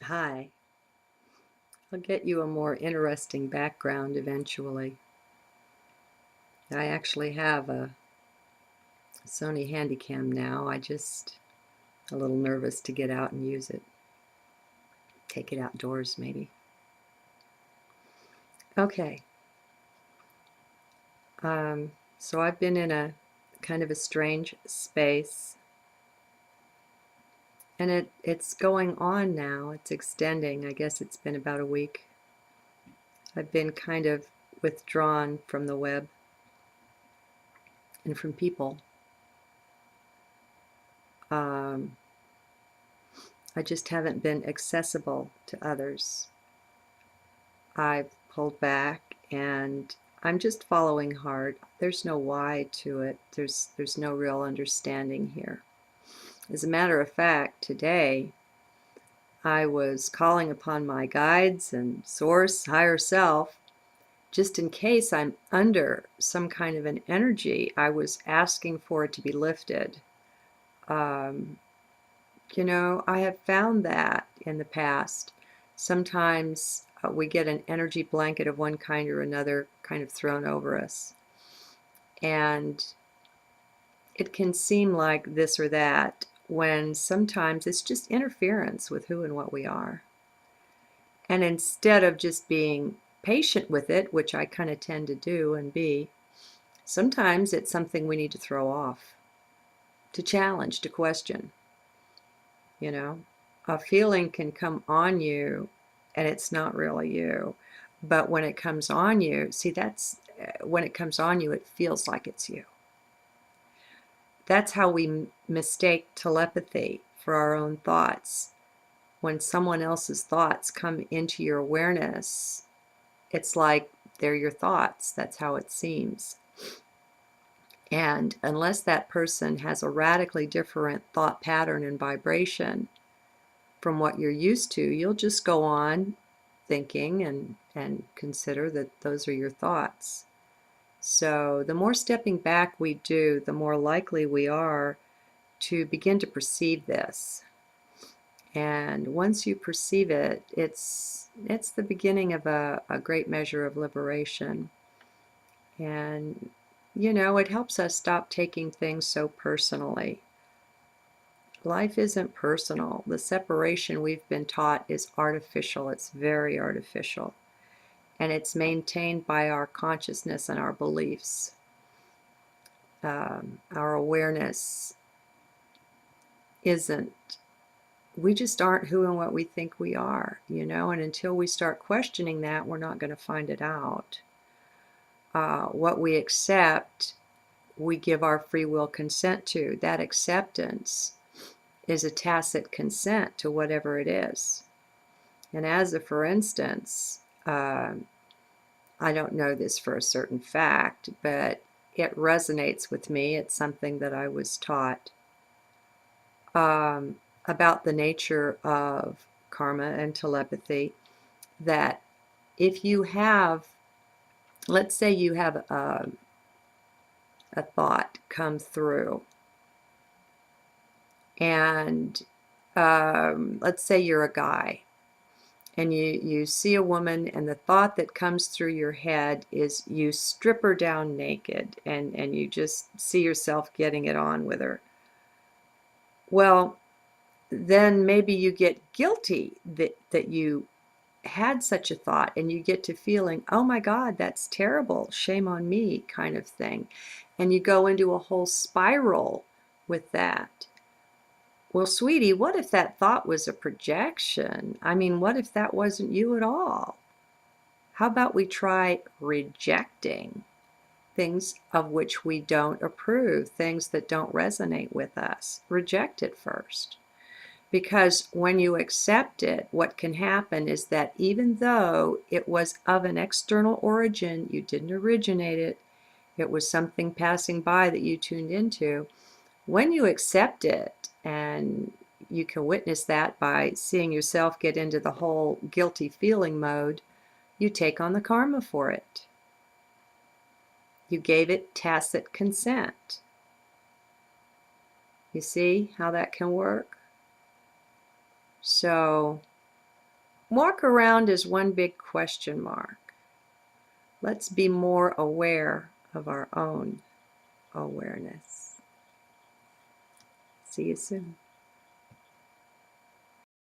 Hi. I'll get you a more interesting background eventually. I actually have a Sony Handycam now. I just a little nervous to get out and use it. Take it outdoors maybe. Okay. So I've been in a kind of a strange space, and it's going on now. It's extending. I guess it's been about a week. I've been kind of withdrawn from the web and from people. Um, I just haven't been accessible to others. I've pulled back and I'm just following heart. There's no why to it. There's no real understanding here. As a matter of fact, today I was calling upon my guides and source, higher self, just in case I'm under some kind of an energy. I was asking for it to be lifted. Um, I have found that in the past. Sometimes we get an energy blanket of one kind or another kind of thrown over us. And it can seem like this or that when sometimes it's just interference with who and what we are. And instead of just being patient with it, which I kind of tend to do and be, sometimes it's something we need to throw off, to challenge, to question. You know, a feeling can come on you and it's not really you. But when it comes on you, see, that's when it comes on you, it feels like it's you. That's how we mistake telepathy for our own thoughts. When someone else's thoughts come into your awareness, it's like they're your thoughts. That's how it seems. And unless that person has a radically different thought pattern and vibration from what you're used to, you'll just go on thinking and consider that those are your thoughts. So the more stepping back we do, the more likely we are to begin to perceive this. And once you perceive it, it's the beginning of a great measure of liberation. And, it helps us stop taking things so personally. Life isn't personal. The separation we've been taught is artificial. It's very artificial. And it's maintained by our consciousness and our beliefs. Our awareness isn't, we just aren't who and what we think we are, and until we start questioning that, we're not going to find it out. What we accept, we give our free will consent to. That acceptance is a tacit consent to whatever it is. And as a for instance, I don't know this for a certain fact, but it resonates with me. It's something that I was taught about the nature of karma and telepathy, that if you have, let's say you have a thought come through, and let's say you're a guy, and you see a woman, and the thought that comes through your head is you strip her down naked, and you just see yourself getting it on with her. Well, then maybe you get guilty that you had such a thought, and you get to feeling, oh my God, that's terrible, shame on me kind of thing. And you go into a whole spiral with that. Well, sweetie, what if that thought was a projection? I mean, what if that wasn't you at all? How about we try rejecting things of which we don't approve, things that don't resonate with us? Reject it first. Because when you accept it, what can happen is that even though it was of an external origin, you didn't originate it, it was something passing by that you tuned into, when you accept it, and you can witness that by seeing yourself get into the whole guilty feeling mode, you take on the karma for it. You gave it tacit consent. You see how that can work? So walk around as one big question mark. Let's be more aware of our own awareness. See you soon.